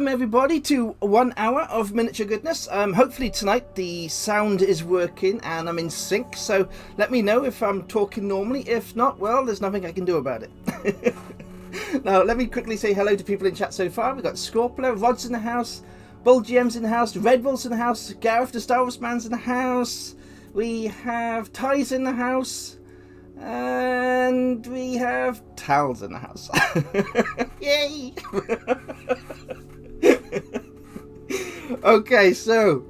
Welcome everybody to 1 hour of miniature goodness. Hopefully tonight the sound is working and I'm in sync, so let me know if I'm talking normally. If not, well, there's nothing I can do about it. Now let me quickly say hello to people in chat so far. We've got Scorpio, Rod's in the house, Bull GM's in the house, Red Bull's in the house, Gareth the Star Wars Man's in the house, we have Ty's in the house, and we have Tal's in the house. Yay! Okay, so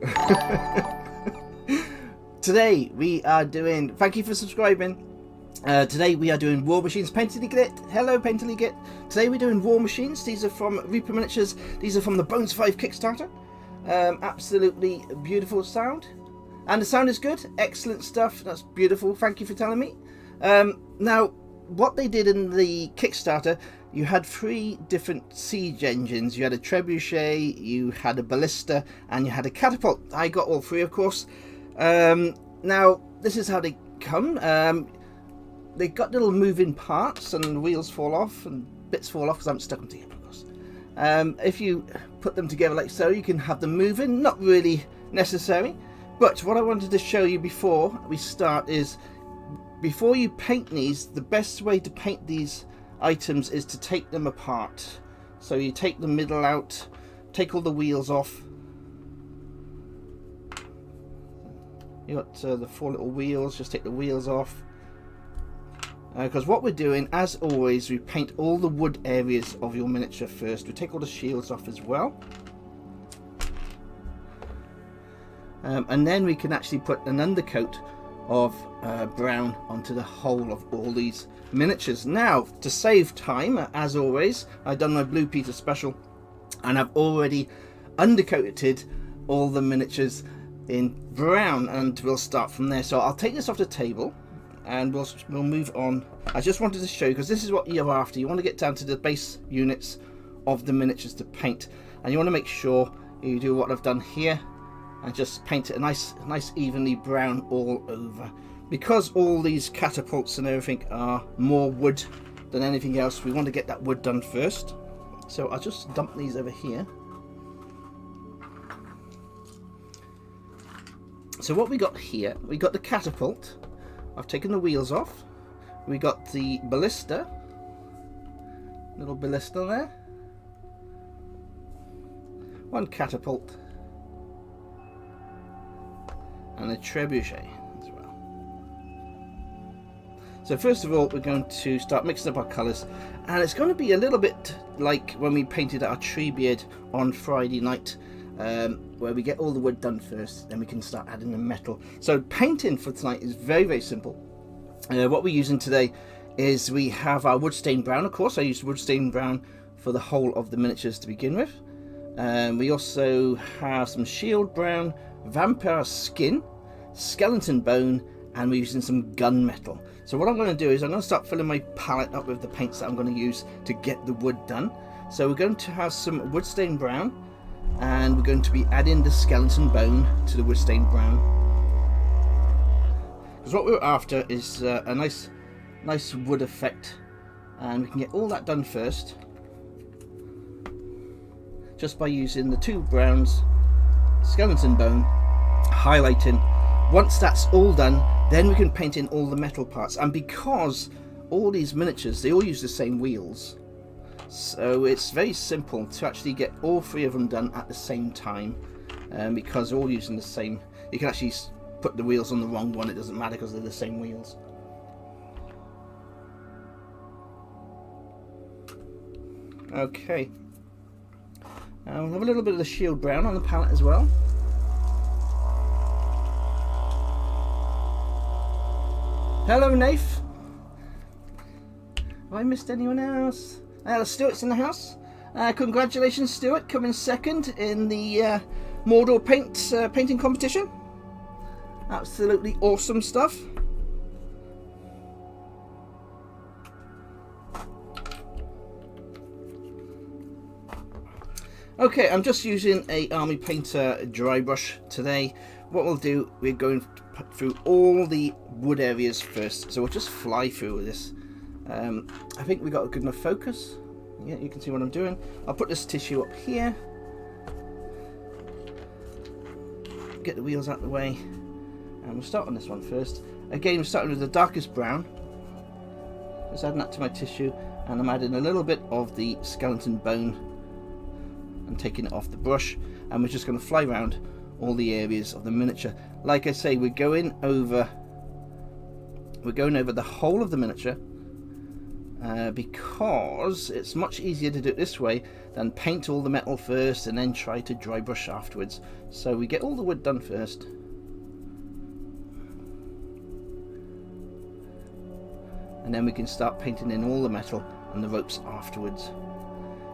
today we are doing, thank you for subscribing. Today we are doing War Machines. Painterly Git, hello Painterly Git. Today we're doing War Machines. These are from Reaper Miniatures. These are from the Bones 5 Kickstarter. Absolutely beautiful sound, and the sound is good. Excellent stuff. That's beautiful. Thank you for telling me. Now, what they did in the Kickstarter, you had 3 different siege engines. You had a trebuchet, you had a ballista, and you had a catapult. I got all 3, of course. Now, this is how they come. They got little moving parts, and the wheels fall off, and bits fall off because I haven't stuck them together, of course. If you put them together like so, you can have them moving. Not really necessary, but what I wanted to show you before we start is, before you paint these, the best way to paint these items is to take them apart. So you take the middle out, take all the wheels off. You got the 4 little wheels, just take the wheels off. Because what we're doing, as always, we paint all the wood areas of your miniature first. We take all the shields off as well. And then we can actually put an undercoat of brown onto the whole of all these miniatures. Now, to save time, as always, I've done my Blue Peter special, and I've already undercoated all the miniatures in brown, and we'll start from there. So I'll take this off the table and we'll move on. I just wanted to show you, because this is what you're after. You want to get down to the base units of the miniatures to paint, and you want to make sure you do what I've done here and just paint it a nice evenly brown all over. Because all these catapults and everything are more wood than anything else, we want to get that wood done first. So I'll just dump these over here. So what we got here, we got the catapult. I've taken the wheels off. We got the ballista, little ballista there, 1 catapult, and a trebuchet as well. So first of all, we're going to start mixing up our colours, and it's going to be a little bit like when we painted our tree beard on Friday night, where we get all the wood done first, then we can start adding the metal. So painting for tonight is very simple. What we're using today is, we have our wood stained brown. Of course, I used wood stained brown for the whole of the miniatures to begin with. We also have some shield brown, vampire skin, skeleton bone, and we're using some gunmetal. So what I'm going to do is, I'm going to start filling my palette up with the paints that I'm going to use to get the wood done. So we're going to have some wood stained brown, and we're going to be adding the skeleton bone to the wood stained brown, because what we're after is a nice wood effect, and we can get all that done first just by using the 2 browns, skeleton bone, highlighting. Once that's all done, then we can paint in all the metal parts. And because all these miniatures, they all use the same wheels, so it's very simple to actually get all 3 of them done at the same time, because they're all using the same. You can actually put the wheels on the wrong one, it doesn't matter because they're the same wheels. Okay, we'll have a little bit of the shield brown on the palette as well. Hello Nath, have I missed anyone else? Stuart's in the house. Congratulations Stuart, coming second in the Mordor painting competition. Absolutely awesome stuff. Okay, I'm just using a Army Painter dry brush today. What we'll do, we're going through all the wood areas first, so we'll just fly through this. I think we got a good enough focus. Yeah, you can see what I'm doing. I'll put this tissue up here, get the wheels out of the way, and we'll start on this one first. Again, we're starting with the darkest brown. Just adding that to my tissue, and I'm adding a little bit of the skeleton bone and taking it off the brush, and we're just going to fly around all the areas of the miniature. Like I say, we're going over the whole of the miniature because it's much easier to do it this way than paint all the metal first and then try to dry brush afterwards. So we get all the wood done first. And then we can start painting in all the metal and the ropes afterwards.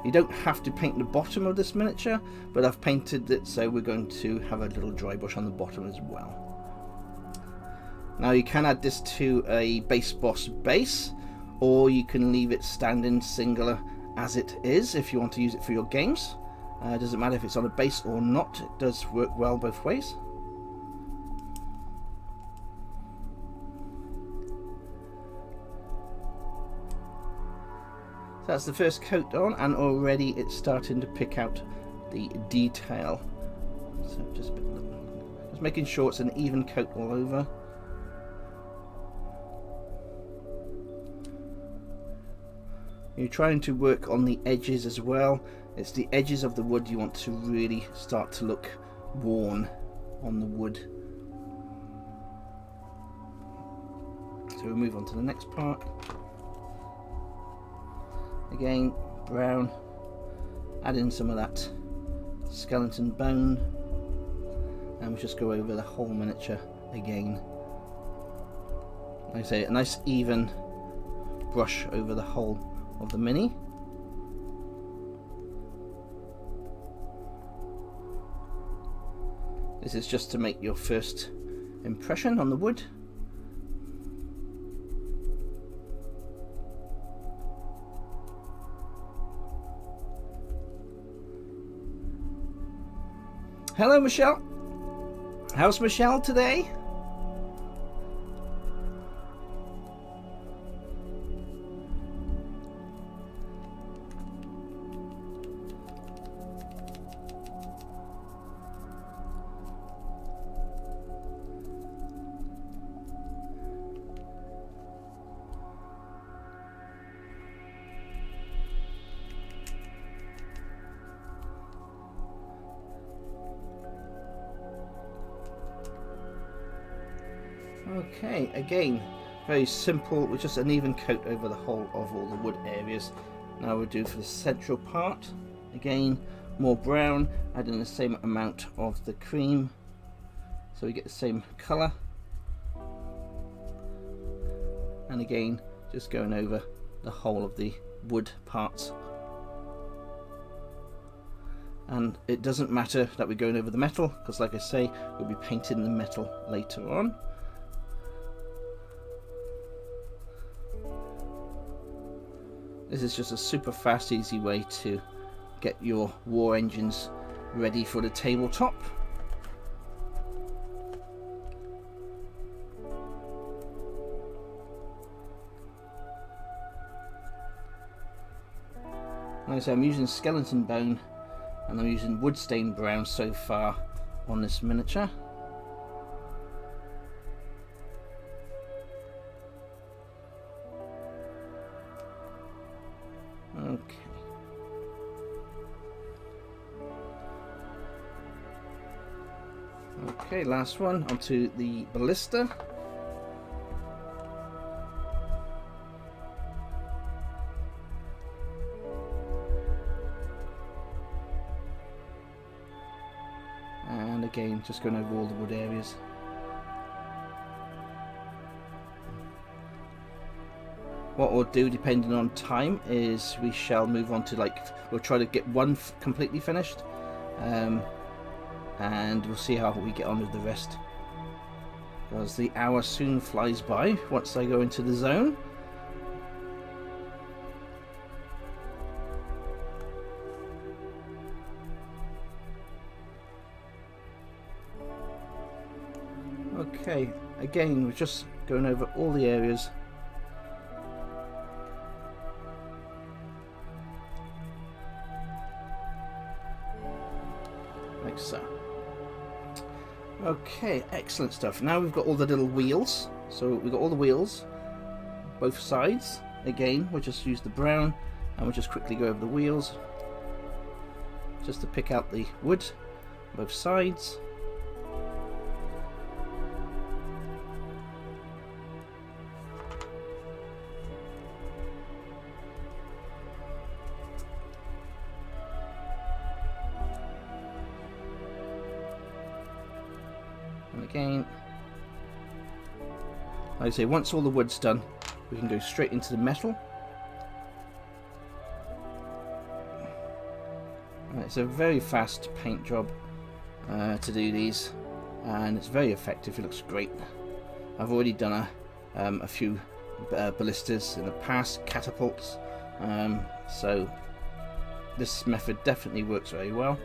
You don't have to paint the bottom of this miniature, but I've painted it so we're going to have a little dry brush on the bottom as well. Now you can add this to a base boss base, or you can leave it standing singular as it is if you want to use it for your games. It doesn't matter if it's on a base or not, it does work well both ways. So that's the first coat on, and already it's starting to pick out the detail. So just making sure it's an even coat all over. You're trying to work on the edges as well. It's the edges of the wood you want to really start to look worn on the wood. So we'll move on to the next part. Again, brown, add in some of that skeleton bone, and we'll just go over the whole miniature again. Like I say, a nice even brush over the whole of the mini. This is just to make your first impression on the wood. Hello, Michelle. How's Michelle today? Okay, again, very simple with just an even coat over the whole of all the wood areas. Now we'll do for the central part. Again, more brown, adding the same amount of the cream so we get the same colour. And again, just going over the whole of the wood parts. And it doesn't matter that we're going over the metal, because like I say, we'll be painting the metal later on. This is just a super fast, easy way to get your war engines ready for the tabletop. Like I say, I'm using skeleton bone and I'm using wood stained brown so far on this miniature. Okay. Okay, last one, onto the ballista. And again, just going over all the wood areas. What we'll do, depending on time, is we shall move on to, we'll try to get one completely finished, and we'll see how we get on with the rest, because the hour soon flies by once I go into the zone. Okay, again, we're just going over all the areas. Like so. Okay, excellent stuff. Now we've got all the little wheels. So we've got all the wheels, both sides. Again, we'll just use the brown and we'll just quickly go over the wheels just to pick out the wood, both sides. And again, like I say, once all the wood's done, we can go straight into the metal. It's a very fast paint job to do these, and it's very effective. It looks great. I've already done a few ballistas in the past, catapults, so this method definitely works very well.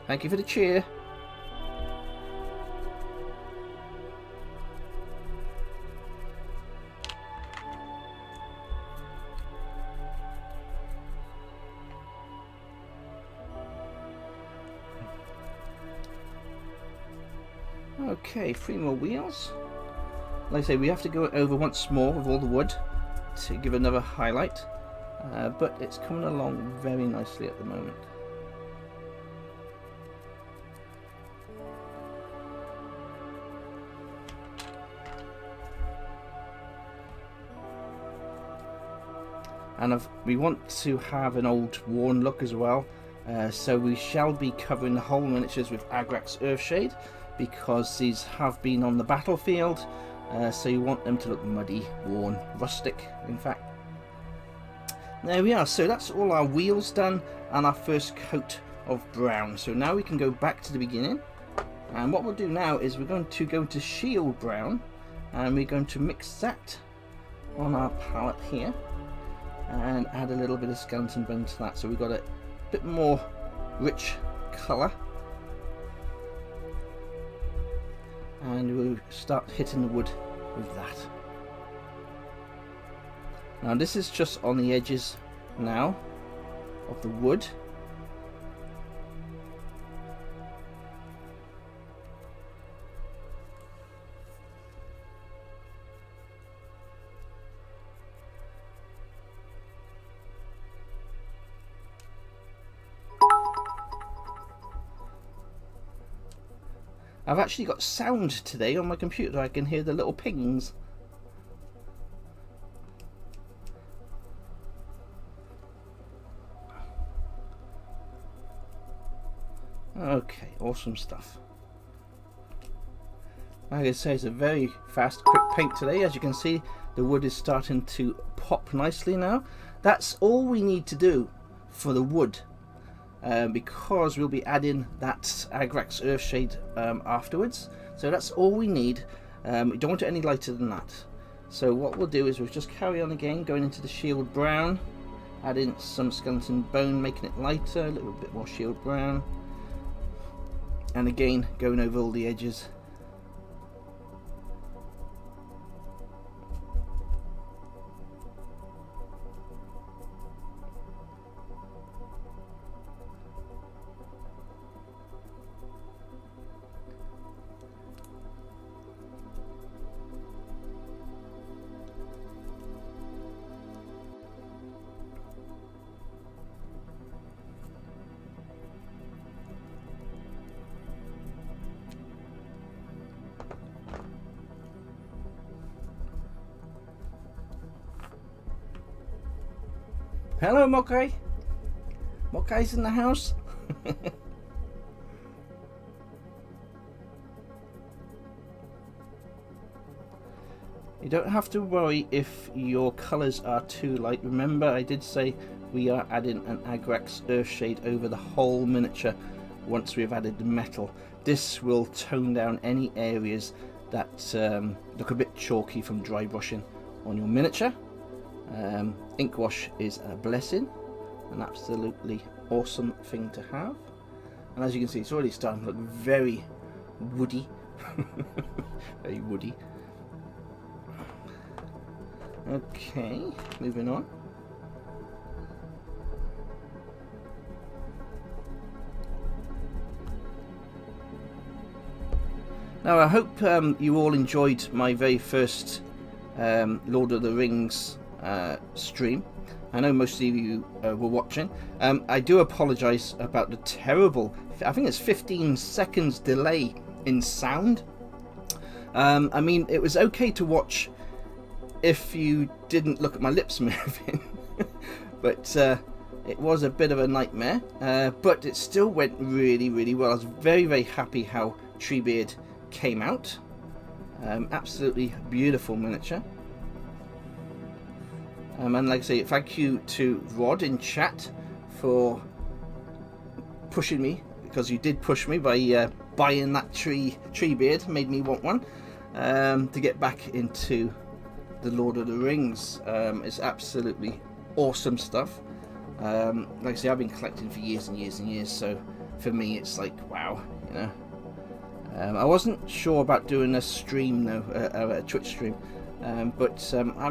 Thank you for the cheer. Okay, 3 more wheels. Like I say, we have to go over once more with all the wood to give another highlight, but it's coming along very nicely at the moment. And we want to have an old worn look as well, so we shall be covering the whole miniatures with Agrax Earthshade, because these have been on the battlefield, so you want them to look muddy, worn, rustic in fact. There we are. So that's all our wheels done and our first coat of brown. So now we can go back to the beginning, and what we'll do now is we're going to go to shield brown, and we're going to mix that on our palette here and add a little bit of skeleton bone to that, so we've got a bit more rich colour. And we'll start hitting the wood with that. Now this is just on the edges now of the wood. I've actually got sound today on my computer. I can hear the little pings. Okay, awesome stuff. Like I say, it's a very fast, quick paint today. As you can see, the wood is starting to pop nicely now. That's all we need to do for the wood. Because we'll be adding that Agrax Earthshade afterwards, so that's all we need. We don't want it any lighter than that, so what we'll do is we'll just carry on again, going into the shield brown, adding some skeleton bone, making it lighter, a little bit more shield brown, and again going over all the edges. Hello, Mokai. Mokai's in the house. You don't have to worry if your colours are too light. Remember, I did say we are adding an Agrax Earthshade over the whole miniature once we've added the metal. This will tone down any areas that look a bit chalky from dry brushing on your miniature. Ink wash is a blessing, an absolutely awesome thing to have, and as you can see, it's already starting to look very woody. Very woody. Okay, moving on. Now I hope you all enjoyed my very first Lord of the Rings stream. I know most of you were watching. I do apologise about the terrible, I think it's 15 seconds delay in sound. I mean, it was okay to watch if you didn't look at my lips moving, but it was a bit of a nightmare, but it still went really, really well. I was very, very happy how Treebeard came out. Absolutely beautiful miniature. And like I say, thank you to Rod in chat for pushing me, because you did push me by buying that Treebeard, made me want one, to get back into the Lord of the Rings. It's absolutely awesome stuff. Like I say, I've been collecting for years and years and years, so for me it's like, wow, you know. I wasn't sure about doing a stream though, a Twitch stream, but I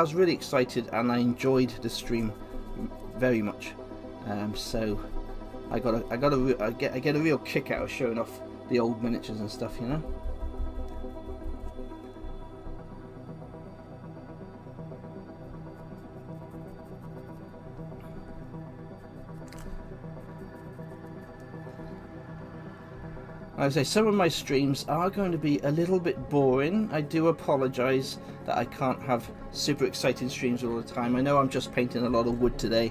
was really excited and I enjoyed the stream very much. So I get a real kick out of showing off the old miniatures and stuff, you know. Like I say, some of my streams are going to be a little bit boring. I do apologise that I can't have super exciting streams all the time. I know I'm just painting a lot of wood today.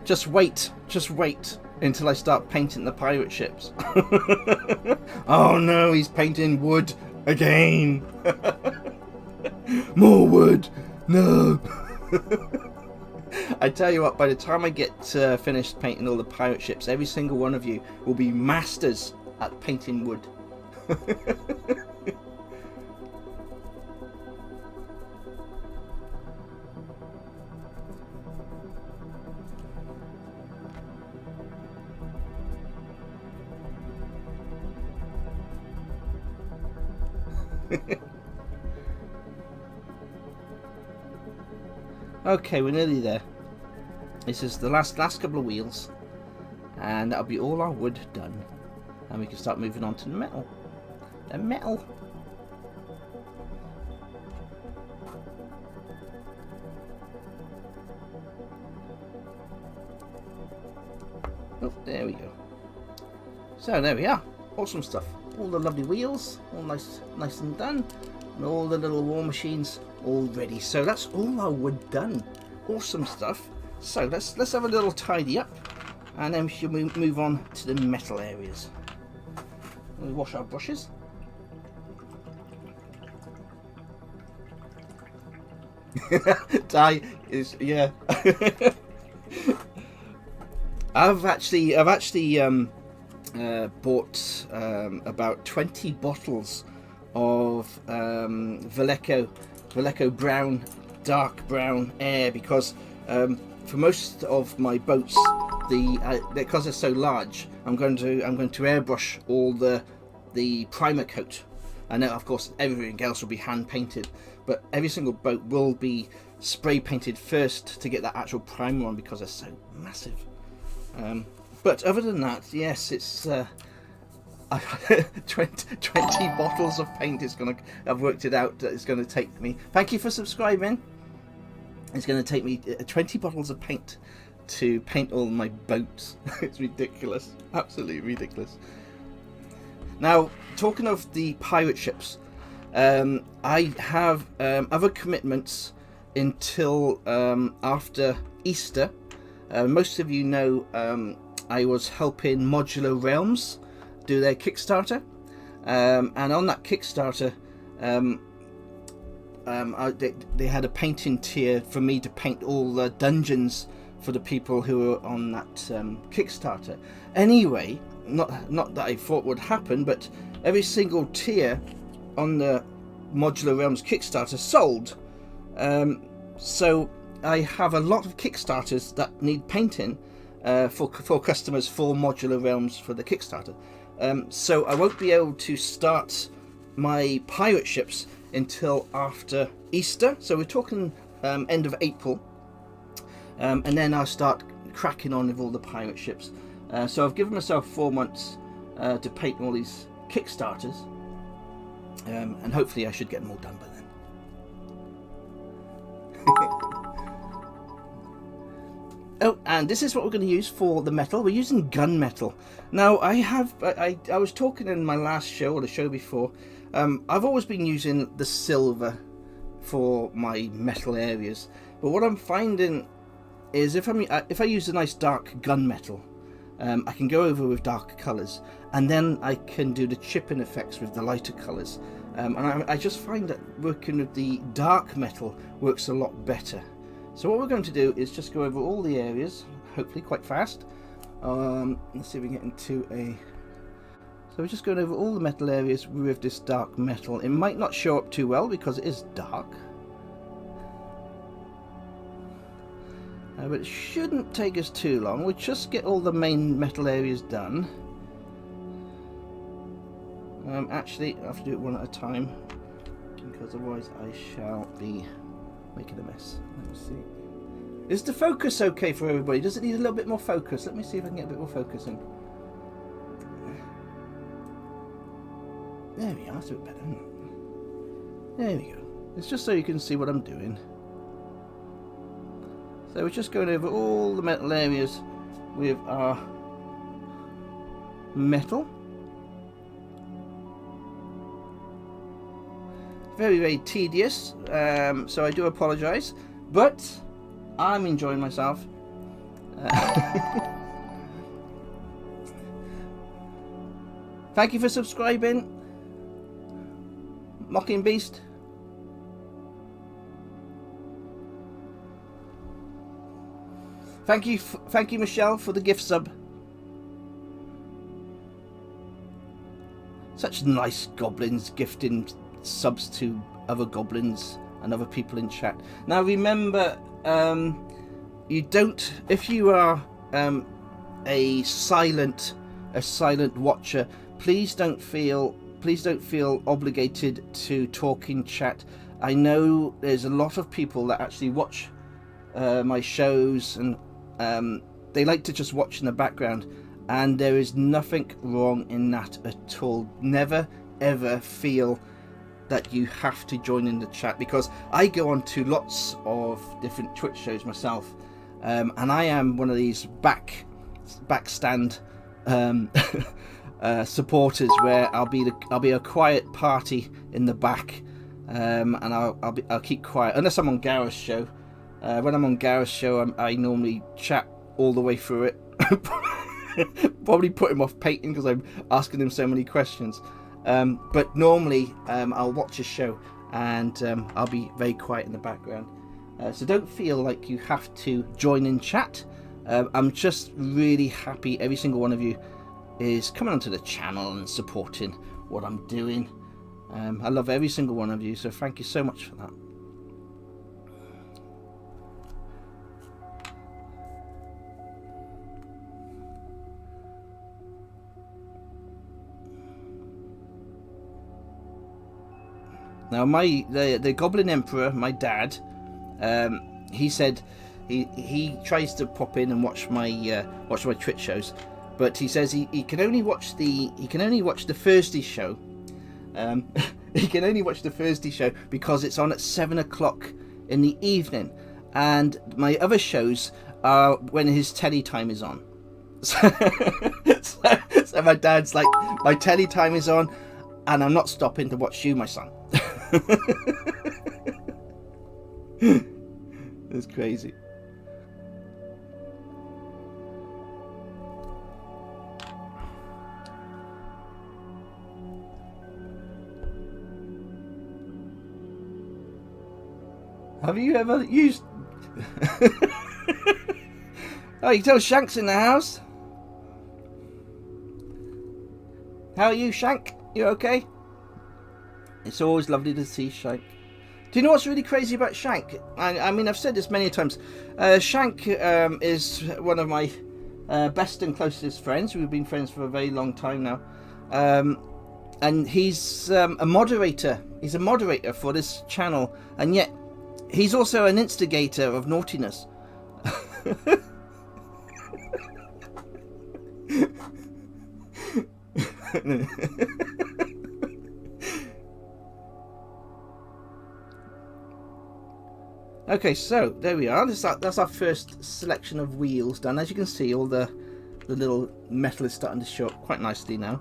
Just wait until I start painting the pirate ships. Oh no, he's painting wood again. More wood, no. I tell you what, by the time I get finished painting all the pirate ships, every single one of you will be masters at painting wood. Okay, we're nearly there. This is the last couple of wheels, and that'll be all our wood done, and we can start moving on to the metal. The metal. Oh, there we go. So there we are. Awesome stuff. All the lovely wheels, all nice and done, and all the little war machines all ready. So that's all our wood done. Awesome stuff. So let's have a little tidy up, and then we should move on to the metal areas. We'll wash our brushes. Dye is, yeah. I've actually bought about 20 bottles of Valleco brown, dark brown air, because for most of my boats, because they're so large, I'm going to airbrush all the primer coat. I know, of course, everything else will be hand painted, but every single boat will be spray painted first to get that actual primer on, because they're so massive. But other than that, yes, it's 20 bottles of paint. I've worked it out that it's going to take me. Thank you for subscribing. It's going to take me 20 bottles of paint to paint all my boats. It's ridiculous, absolutely ridiculous. Now, talking of the pirate ships, I have other commitments until after Easter. Most of you know I was helping Modular Realms do their Kickstarter, and on that Kickstarter they had a painting tier for me to paint all the dungeons for the people who were on that Kickstarter. Anyway, not that I thought would happen, but every single tier on the Modular Realms Kickstarter sold. So I have a lot of Kickstarters that need painting for customers for Modular Realms for the Kickstarter. So I won't be able to start my pirate ships until after Easter. So we're talking end of April. And then I'll start cracking on with all the pirate ships. So I've given myself 4 months to paint all these Kickstarters, and hopefully I should get them all done by then. Oh, and this is what we're going to use for the metal. We're using gunmetal. Now, I was talking in my last show, or the show before, I've always been using the silver for my metal areas. But what I'm finding is if I use a nice dark gunmetal, I can go over with dark colours, and then I can do the chipping effects with the lighter colours. And I just find that working with the dark metal works a lot better. So what we're going to do is just go over all the areas, hopefully quite fast. Let's see if we can get into a... So we're just going over all the metal areas with this dark metal. It might not show up too well because it is dark. But it shouldn't take us too long. We'll just get all the main metal areas done. Actually, I have to do it one at a time, because otherwise I shall be making a mess. Let me see. Is the focus okay for everybody? Does it need a little bit more focus? Let me see if I can get a bit more focus in. There we are. That's a bit better, isn't it? There we go. It's just so you can see what I'm doing. So we're just going over all the metal areas with our metal. Very, very tedious, so I do apologise, but I'm enjoying myself. Thank you for subscribing, Mocking Beast. Thank you, Michelle, for the gift sub. Such nice goblins gifting subs to other goblins and other people in chat. Now remember, you don't, if you are a silent watcher, please don't feel obligated to talk in chat. I know there's a lot of people that actually watch my shows, and they like to just watch in the background, and there is nothing wrong in that at all. Never ever feel that you have to join in the chat, because I go on to lots of different Twitch shows myself, and I am one of these backstand supporters, where I'll be a quiet party in the back, and I'll keep quiet unless I'm on Gareth's show. When I'm on Gareth's show, I normally chat all the way through it. Probably put him off painting because I'm asking him so many questions. But normally I'll watch a show and I'll be very quiet in the background. So don't feel like you have to join in chat. I'm just really happy every single one of you is coming onto the channel and supporting what I'm doing. I love every single one of you, so thank you so much for that. Now the Goblin Emperor, my dad, he said he tries to pop in and watch my Twitch shows, but he says he can only watch the Thursday show. He can only watch the Thursday show because it's on at 7 o'clock in the evening, and my other shows are when his telly time is on. So my dad's like, my telly time is on, and I'm not stopping to watch you, my son. It's crazy. Have you ever used... Oh, you tell Shank's in the house. How are you, Shank? You okay? It's always lovely to see Shank. Do you know what's really crazy about Shank? I mean, I've said this many times. Shank is one of my best and closest friends. We've been friends for a very long time now. And he's a moderator. He's a moderator for this channel. And yet, he's also an instigator of naughtiness. Okay, so there we are. That's our first selection of wheels done. As you can see, all the little metal is starting to show up quite nicely now,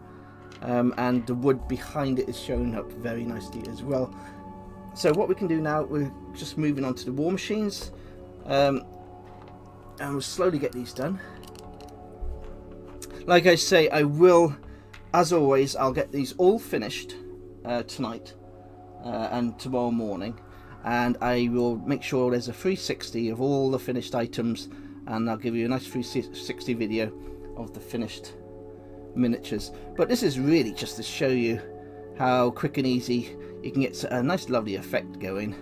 and the wood behind it is showing up very nicely as well. So what we can do now, we're just moving on to the war machines, and we'll slowly get these done. Like I say, I will, as always, I'll get these all finished tonight and tomorrow morning, and I will make sure there's a 360 of all the finished items, and I'll give you a nice 360 video of the finished miniatures. But this is really just to show you how quick and easy you can get a nice lovely effect going,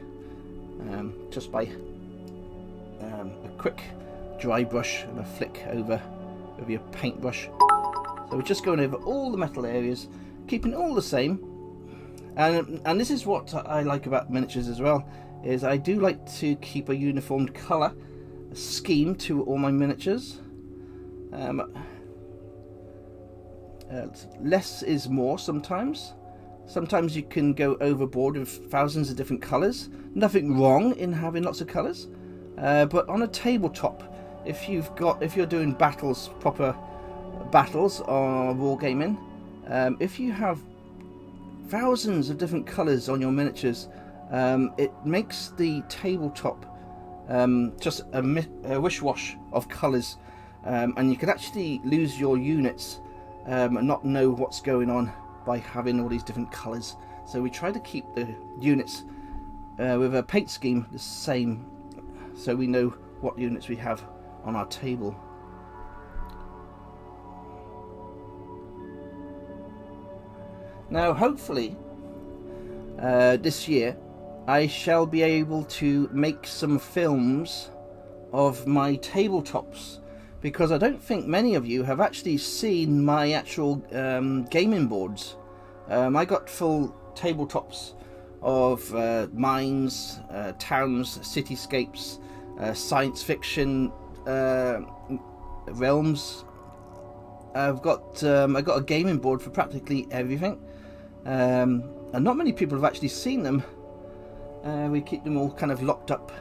just by a quick dry brush and a flick over your paintbrush. So we're just going over all the metal areas, keeping it all the same. And this is what I like about miniatures as well, is I do like to keep a uniform colour scheme to all my miniatures. Less is more sometimes. Sometimes you can go overboard with thousands of different colours. Nothing wrong in having lots of colours, but on a tabletop, if you're doing battles, proper battles or wargaming, if you have thousands of different colours on your miniatures, it makes the tabletop just a wish-wash of colours, and you can actually lose your units and not know what's going on by having all these different colours. So we try to keep the units with a paint scheme the same, so we know what units we have on our table. Now hopefully this year I shall be able to make some films of my tabletops, because I don't think many of you have actually seen my actual gaming boards. I got full tabletops of mines, towns, cityscapes, science fiction realms. I got a gaming board for practically everything, and not many people have actually seen them. We keep them all kind of locked up,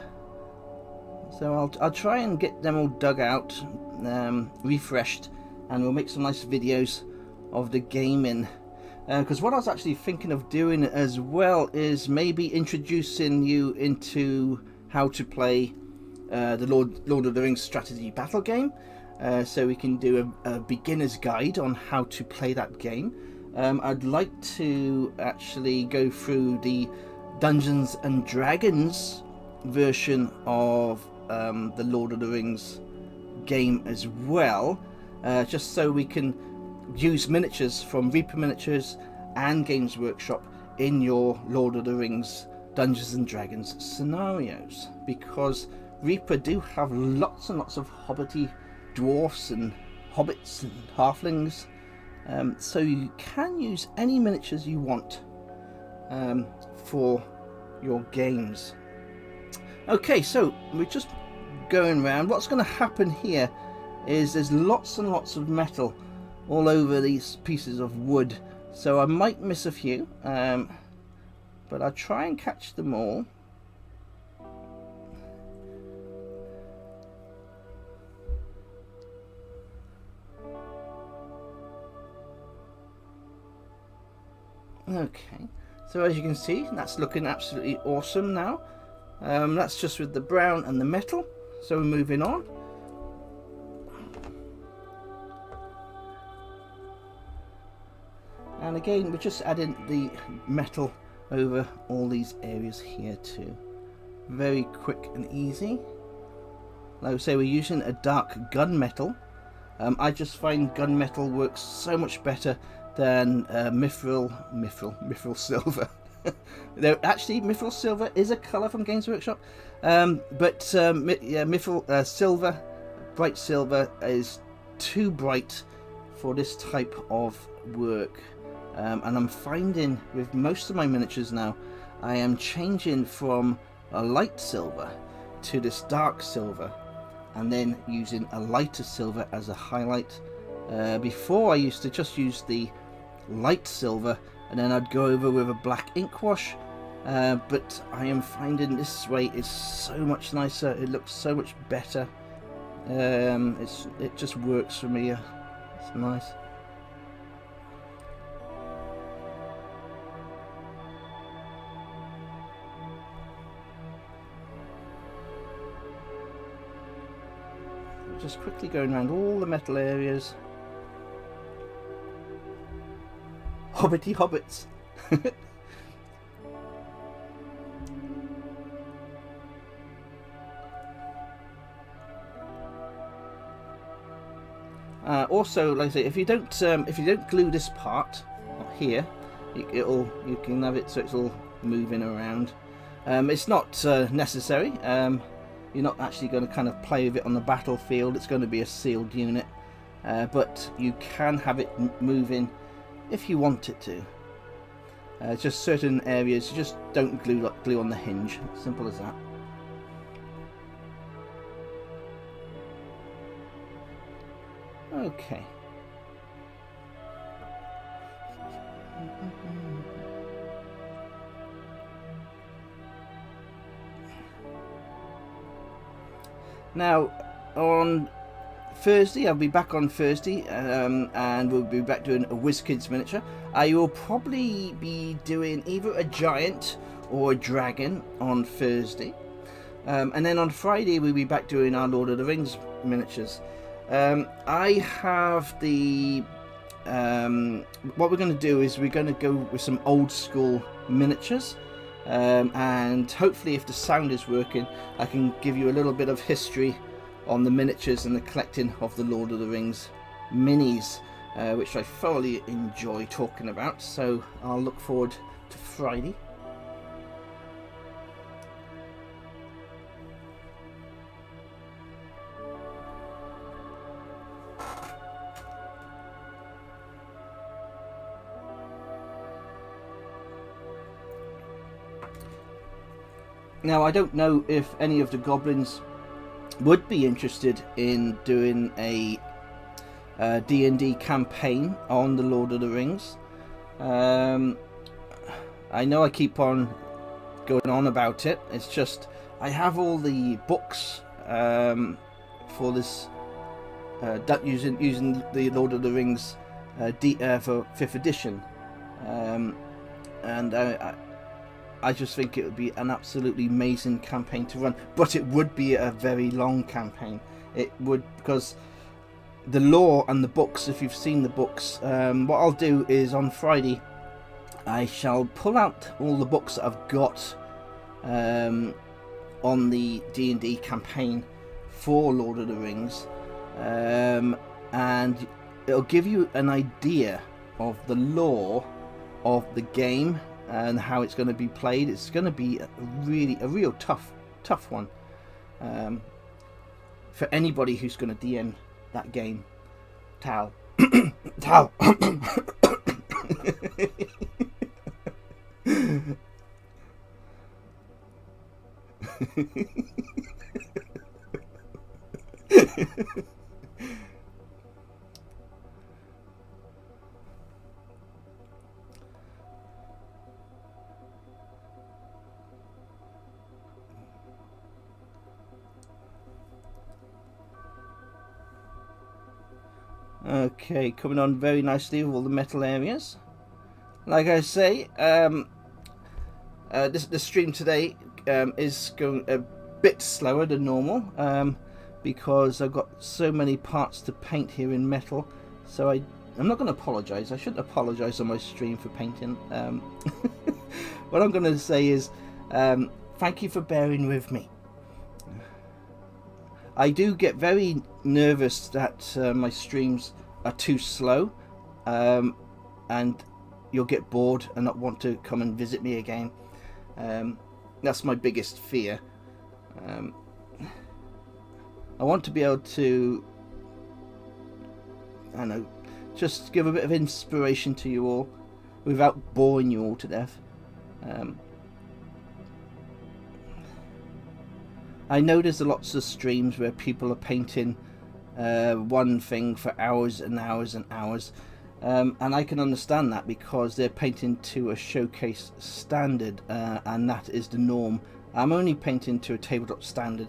so I'll try and get them all dug out, refreshed, and we'll make some nice videos of the gaming. Because what I was actually thinking of doing as well is maybe introducing you into how to play the Lord of the Rings strategy battle game, so we can do a beginner's guide on how to play that game. I'd like to actually go through the Dungeons and Dragons version of the Lord of the Rings game as well, just so we can use miniatures from Reaper Miniatures and Games Workshop in your Lord of the Rings Dungeons and Dragons scenarios, because Reaper do have lots and lots of hobbity dwarfs and hobbits and halflings, so you can use any miniatures you want for your games. Okay, so we're just going around. What's going to happen here is there's lots and lots of metal all over these pieces of wood, so I might miss a few, but I'll try and catch them all. Okay, so as you can see, that's looking absolutely awesome now. That's just with the brown and the metal, so we're moving on. And again, we're just adding the metal over all these areas here too. Very quick and easy. Like I say, we're using a dark gunmetal. I just find gunmetal works so much better than mithril silver. Though actually, mithril silver is a colour from Games Workshop, but mithril silver, bright silver, is too bright for this type of work. And I'm finding with most of my miniatures now, I am changing from a light silver to this dark silver, and then using a lighter silver as a highlight. Before I used to just use the light silver, and then I'd go over with a black ink wash but I am finding this way is so much nicer. It looks so much better. It just works for me. It's nice. Just quickly going around all the metal areas. Hobbity hobbits. Also, like I say, if you don't glue this part here, you can have it so it's all moving around. It's not necessary. You're not actually going to kind of play with it on the battlefield. It's going to be a sealed unit, but you can have it moving if you want it to. Just certain areas, you just don't glue on the hinge. Simple as that. Okay. Now, on Thursday, I'll be back on Thursday, and we'll be back doing a WizKids miniature. I will probably be doing either a giant or a dragon on Thursday, and then on Friday we'll be back doing our Lord of the Rings miniatures. I have the what we're going to do is we're going to go with some old school miniatures, and hopefully if the sound is working I can give you a little bit of history on the miniatures and the collecting of the Lord of the Rings minis, which I thoroughly enjoy talking about, so I'll look forward to Friday. Now, I don't know if any of the goblins would be interested in doing a D&D campaign on the Lord of the Rings. I know I keep on going on about it. It's just I have all the books for this using the Lord of the Rings for 5th edition, and I just think it would be an absolutely amazing campaign to run, but it would be a very long campaign. It would, because the lore and the books, if you've seen the books, what I'll do is on Friday I shall pull out all the books that I've got on the D&D campaign for Lord of the Rings, and it'll give you an idea of the lore of the game and how it's going to be played. It's going to be a real tough one for anybody who's going to DM that game. Tal. Tal. Okay, coming on very nicely with all the metal areas. Like I say, the stream today is going a bit slower than normal, because I've got so many parts to paint here in metal. So I'm not going to apologise. I shouldn't apologise on my stream for painting. What I'm going to say is thank you for bearing with me. I do get very nervous that my streams are too slow, and you'll get bored and not want to come and visit me again. That's my biggest fear. I want to be able to, I don't know, just give a bit of inspiration to you all without boring you all to death. I know there's lots of streams where people are painting one thing for hours and hours and hours, And I can understand that because they're painting to a showcase standard, and that is the norm. I'm only painting to a tabletop standard,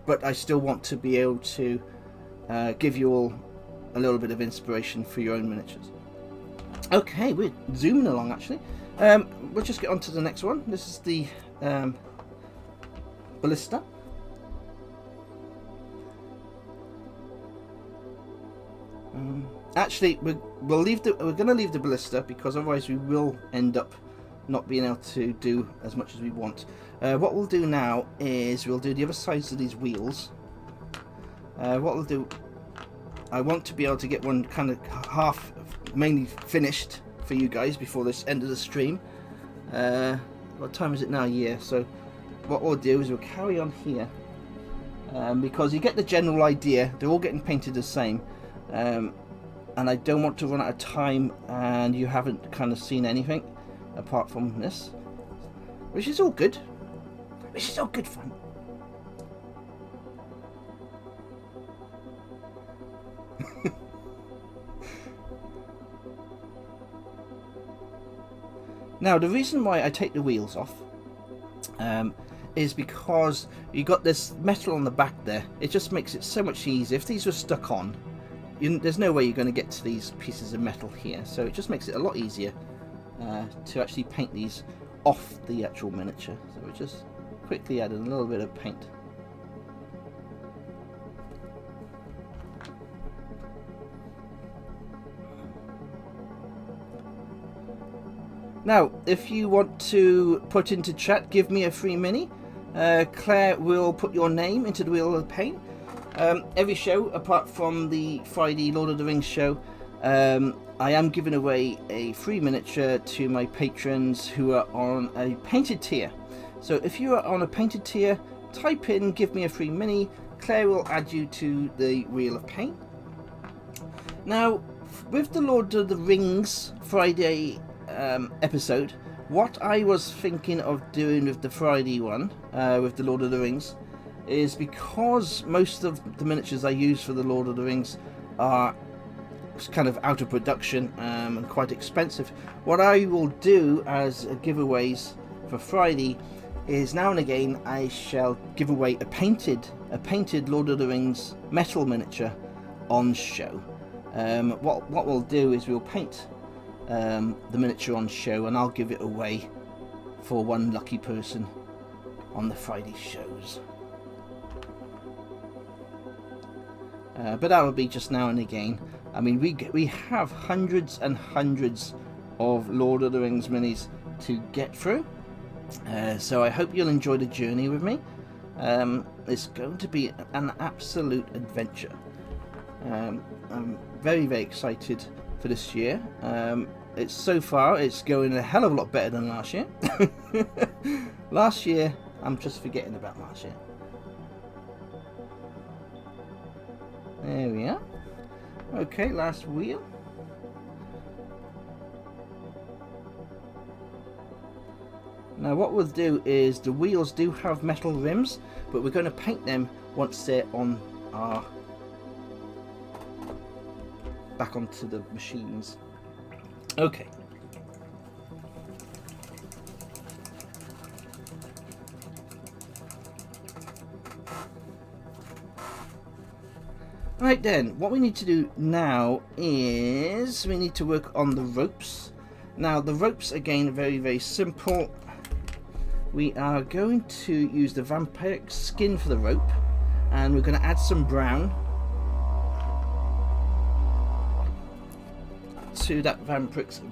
but I still want to be able to give you all a little bit of inspiration for your own miniatures. Okay, we're zooming along actually. We'll just get on to the next one. This is the ballista. Actually, we're going to leave the ballista because otherwise we will end up not being able to do as much as we want. What we'll do now is we'll do the other sides of these wheels. What we'll do, I want to be able to get one kind of half mainly finished for you guys before this end of the stream. What time is it now? Yeah, so what we'll do is we'll carry on here, because you get the general idea. They're all getting painted the same, and I don't want to run out of time and you haven't kind of seen anything apart from this, which is all good, fun. Now, the reason why I take the wheels off is because you got this metal on the back there. It just makes it so much easier. If these were stuck on, there's no way you're going to get to these pieces of metal here. So it just makes it a lot easier to actually paint these off the actual miniature. So we're just quickly adding a little bit of paint. Now, if you want to put into chat, give me a free mini, Claire will put your name into the wheel of paint. Every show, apart from the Friday Lord of the Rings show, I am giving away a free miniature to my patrons who are on a painted tier. So if you are on a painted tier, type in "give me a free mini." Claire will add you to the wheel of paint. Now, with the Lord of the Rings Friday episode, what I was thinking of doing with the Friday one, with the Lord of the Rings, is because most of the miniatures I use for the Lord of the Rings are kind of out of production and quite expensive. What I will do as giveaways for Friday is now and again I shall give away a painted Lord of the Rings metal miniature on show. What we'll do is we'll paint the miniature on show, and I'll give it away for one lucky person on the Friday shows. But that will be just now and again. I mean, we have hundreds and hundreds of Lord of the Rings minis to get through, so I hope you'll enjoy the journey with me. It's going to be an absolute adventure. I'm very, very excited for this year. So far it's going a hell of a lot better than last year. Last year, I'm just forgetting about last year. There we are. Okay, last wheel. Now what we'll do is, the wheels do have metal rims, but we're going to paint them once they're on our back onto the machines. Okay. Right then, what we need to do now is we need to work on the ropes. Now the ropes, again, are very, very simple. We are going to use the vampiric skin for the rope, and we're going to add some brown to that vampiric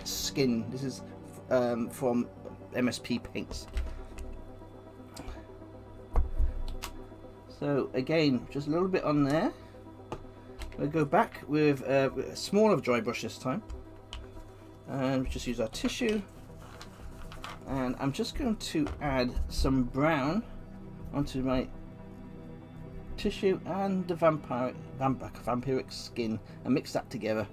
skin. This is from MSP Paints. So again, just a little bit on there. We'll go back with a smaller dry brush this time, and just use our tissue, and I'm just going to add some brown onto my tissue and the vampiric skin and mix that together.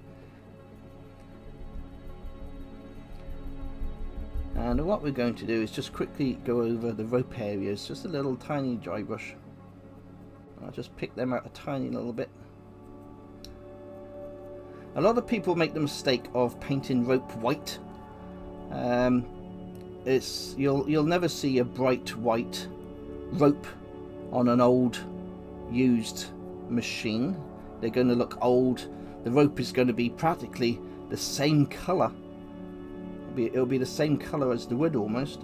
And what we're going to do is just quickly go over the rope areas, just a little tiny dry brush I'll just pick them out a tiny little bit. A lot of people make the mistake of painting rope white. You'll never see a bright white rope on an old used machine. They're going to look old. The rope is going to be practically the same color. It'll be the same color as the wood almost.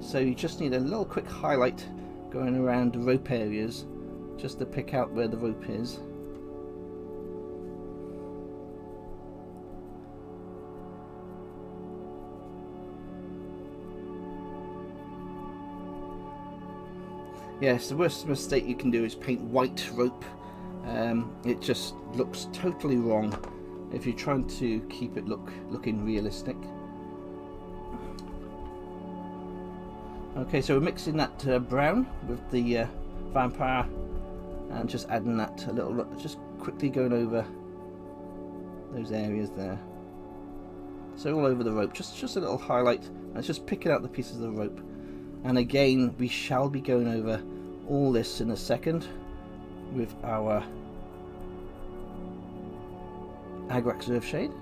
So you just need a little quick highlight going around the rope areas just to pick out where the rope is. Yes, the worst mistake you can do is paint white rope. It just looks totally wrong if you're trying to keep it looking realistic. Okay, so we're mixing that brown with the vampire and just adding that a little, just quickly going over those areas there. So all over the rope, just a little highlight, and it's just picking out the pieces of the rope. And again, we shall be going over all this in a second with our Agrax Earthshade.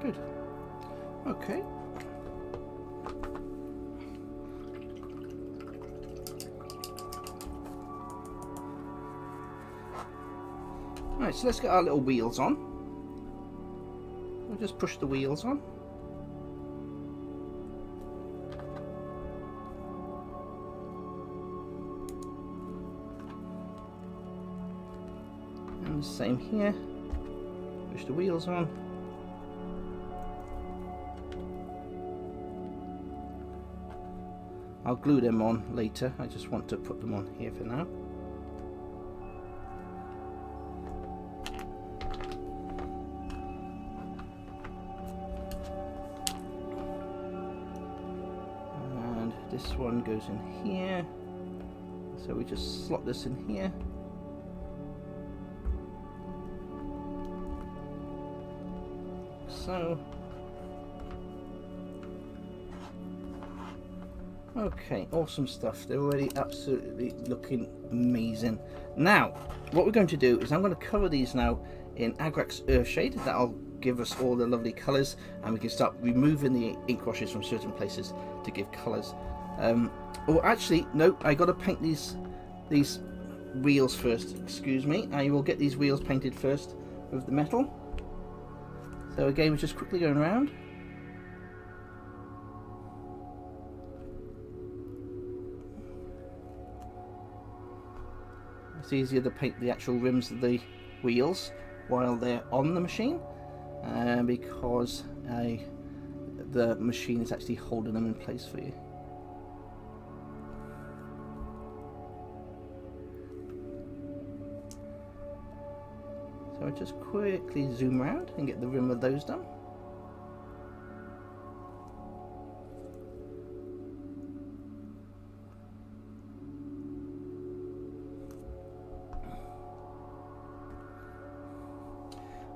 Good. Okay. Right, so let's get our little wheels on. We'll just push the wheels on. And the same here. Push the wheels on. I'll glue them on later. I just want to put them on here for now. And this one goes in here. So we just slot this in here. So. Okay, awesome stuff. They're already absolutely looking amazing. Now, what we're going to do is I'm going to cover these now in Agrax Earthshade. That'll give us all the lovely colours, and we can start removing the ink washes from certain places to give colours. Oh, actually, no, I got to paint these wheels first. Excuse me. I will get these wheels painted first with the metal. So again, we're just quickly going around. It's easier to paint the actual rims of the wheels while they're on the machine, because the machine is actually holding them in place for you. So I just quickly zoom around and get the rim of those done.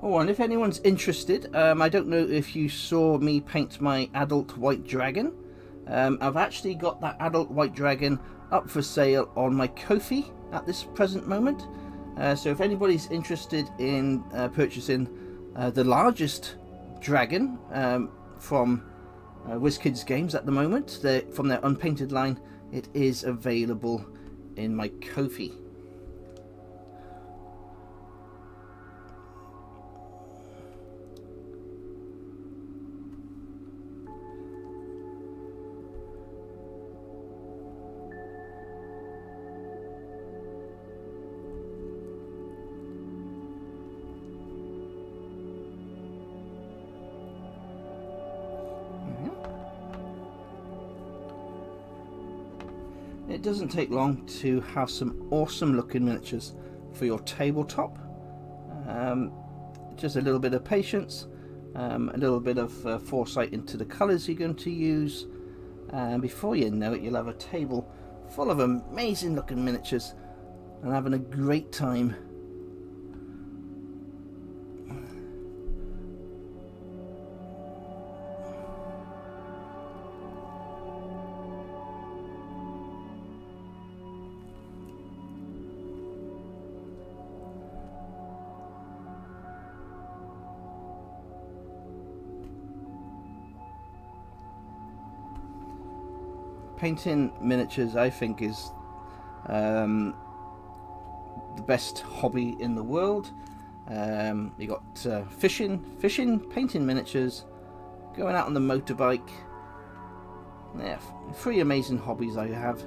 Oh, and if anyone's interested, I don't know if you saw me paint my adult white dragon. I've actually got that adult white dragon up for sale on my Ko-fi at this present moment. So if anybody's interested in purchasing the largest dragon from WizKids Games at the moment, from their unpainted line, it is available in my Ko-fi. it doesn't take long to have some awesome looking miniatures for your tabletop. Just a little bit of patience, a little bit of foresight into the colours you're going to use, and before you know it, you'll have a table full of amazing looking miniatures and having a great time. Painting miniatures, I think, is the best hobby in the world. You got fishing, painting miniatures, going out on the motorbike. Yeah, 3 amazing hobbies I have.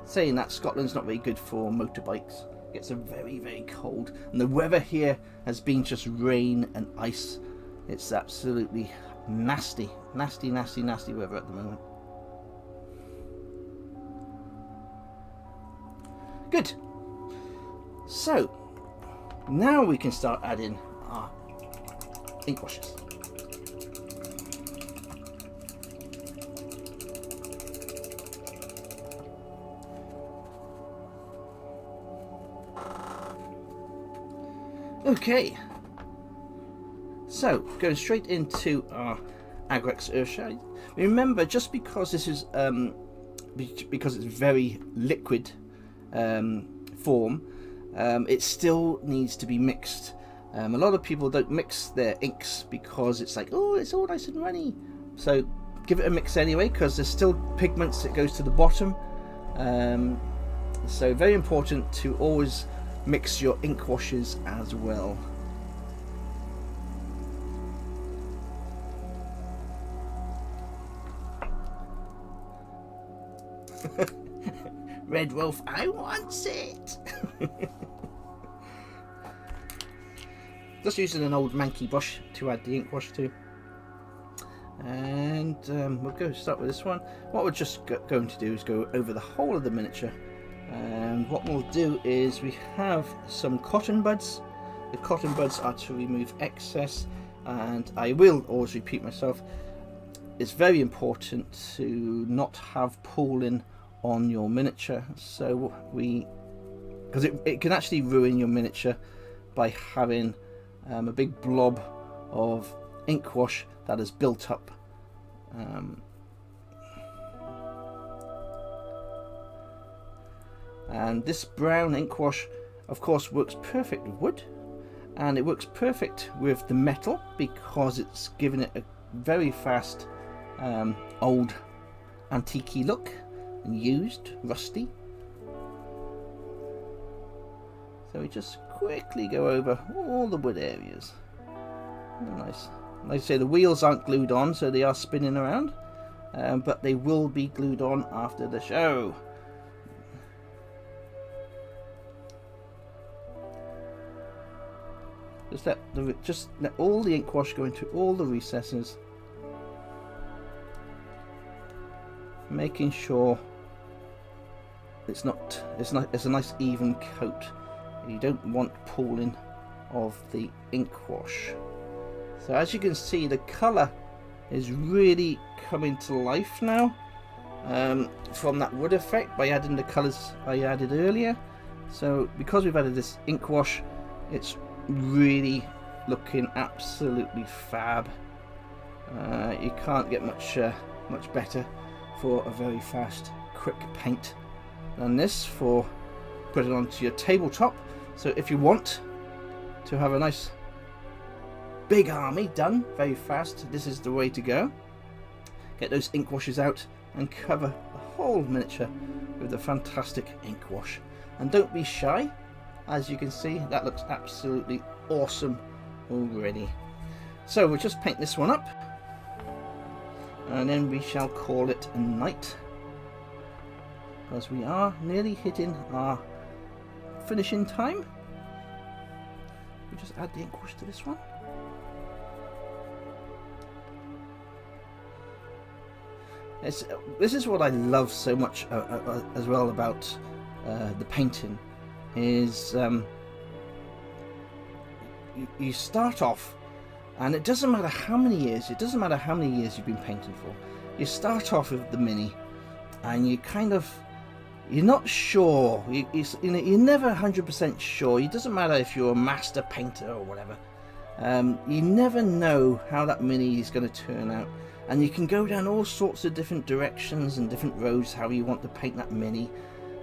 Saying that, Scotland's not very good for motorbikes. It gets very, very cold, and the weather here has been just rain and ice. It's absolutely nasty weather at the moment. Good. So now we can start adding our ink washes. Okay, so going straight into our Agrex Earthshine. Remember, just because this is because it's very liquid form, it still needs to be mixed. A lot of people don't mix their inks because it's like, oh, it's all nice and runny. So give it a mix anyway, because there's still pigments that goes to the bottom. So very important to always mix your ink washes as well. Red Wolf, I want it. Just using an old manky brush to add the ink wash to. And we'll start with this one. What we're just going to do is go over the whole of the miniature. And what we'll do is we have some cotton buds. The cotton buds are to remove excess, and I will always repeat myself, it's very important to not have pooling on your miniature, so because it can actually ruin your miniature by having a big blob of ink wash that has built up. And this brown ink wash, of course, works perfect with wood, and it works perfect with the metal because it's giving it a very fast old antique-y look and used, rusty. So we just quickly go over all the wood areas. Oh, nice. Like I say, the wheels aren't glued on, so they are spinning around, but they will be glued on after the show. Just let all the ink wash go into all the recesses, making sure it's a nice even coat. You don't want pooling of the ink wash. So as you can see, the colour is really coming to life now from that wood effect by adding the colours I added earlier. So because we've added this ink wash, it's really looking absolutely fab. You can't get much better for a very fast, quick paint than this for putting onto your tabletop. So if you want to have a nice big army done very fast, this is the way to go. Get those ink washes out and cover the whole miniature with a fantastic ink wash. And don't be shy. As you can see, that looks absolutely awesome already. So we'll just paint this one up, and then we shall call it a night, because we are nearly hitting our finishing time. We just add the ink wash to this one. This is what I love so much as well about the painting, is you start off, and it doesn't matter how many years you've been painting for. You start off with the Mini, and you're not sure. You're never 100% sure. It doesn't matter if you're a master painter or whatever. You never know how that Mini is going to turn out, and you can go down all sorts of different directions and different roads how you want to paint that Mini.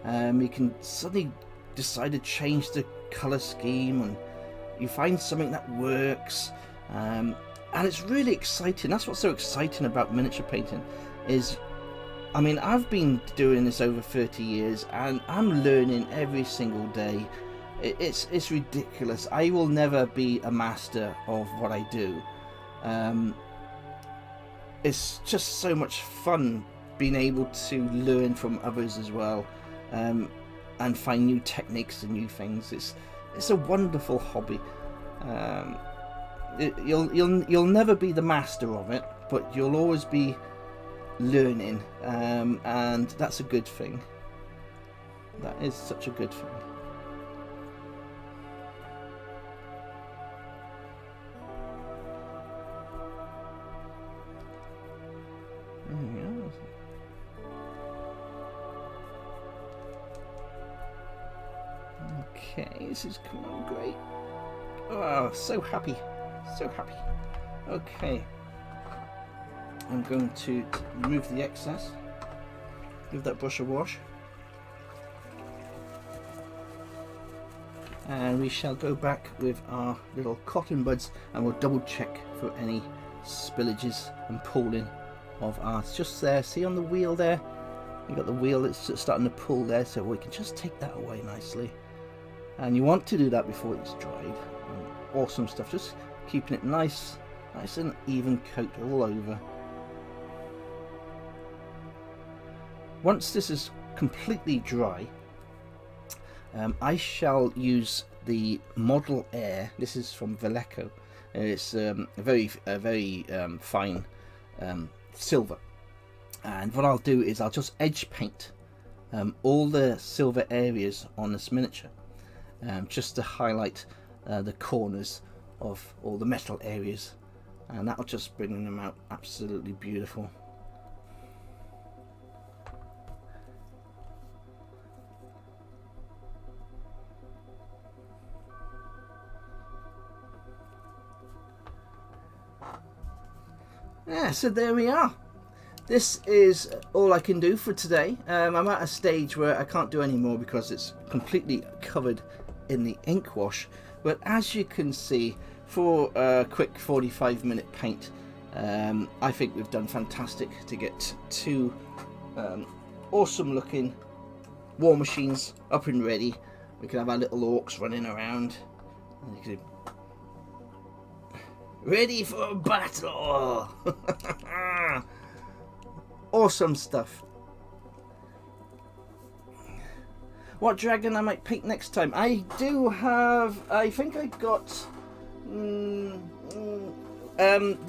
You can suddenly decide to change the colour scheme, and you find something that works, and it's really exciting. That's what's so exciting about miniature painting. I mean, I've been doing this over 30 years, and I'm learning every single day. It's ridiculous. I will never be a master of what I do. It's just so much fun being able to learn from others as well, and find new techniques and new things. It's a wonderful hobby. You'll never be the master of it, but you'll always be learning, and that's a good thing. That is such a good thing. Okay, this is coming on great. Oh, so happy, so happy. Okay, I'm going to remove the excess, give that brush a wash, and we shall go back with our little cotton buds, and we'll double check for any spillages and pooling of ours. Just there, see on the wheel there, you got the wheel that's starting to pull there, so we can just take that away nicely. And you want to do that before it's dried. Awesome stuff, just keeping it nice and even coat all over. Once this is completely dry, I shall use the Model Air. This is from Veleco. It's a very fine silver, and what I'll do is I'll just edge paint all the silver areas on this miniature, just to highlight the corners of all the metal areas, and that'll just bring them out absolutely beautiful. Yeah, so there we are. This is all I can do for today. I'm at a stage where I can't do any more because it's completely covered in the ink wash. But as you can see, for a quick 45-minute paint, I think we've done fantastic to get two awesome looking war machines up and ready. We can have our little orcs running around. Ready for battle! Awesome stuff. What dragon I might paint next time? I do have, I think I got the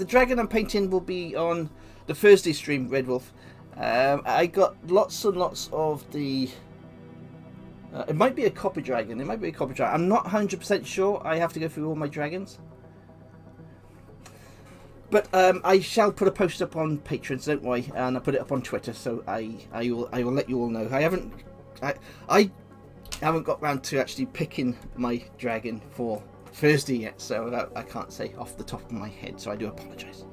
dragon I'm painting will be on the Thursday stream, Red Wolf. I got lots and lots of the it might be a copper dragon. I'm not 100% sure. I have to go through all my dragons. But I shall put a post up on Patreon, so don't worry, and I'll put it up on Twitter, so I will let you all know. I haven't got round to actually picking my dragon for Thursday yet, so I can't say off the top of my head, so I do apologise.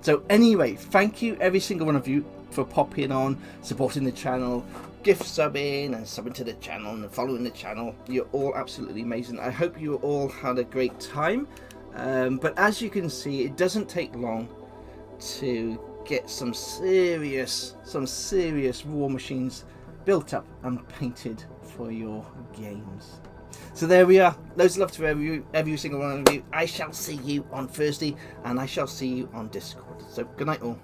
So anyway, thank you every single one of you for popping on, supporting the channel, gift subbing and subbing to the channel and following the channel. You're all absolutely amazing. I hope you all had a great time. But as you can see, it doesn't take long to get some serious war machines built up and painted for your games. So there we are. Loads of love to every single one of you. I shall see you on Thursday, and I shall see you on Discord. So good night all.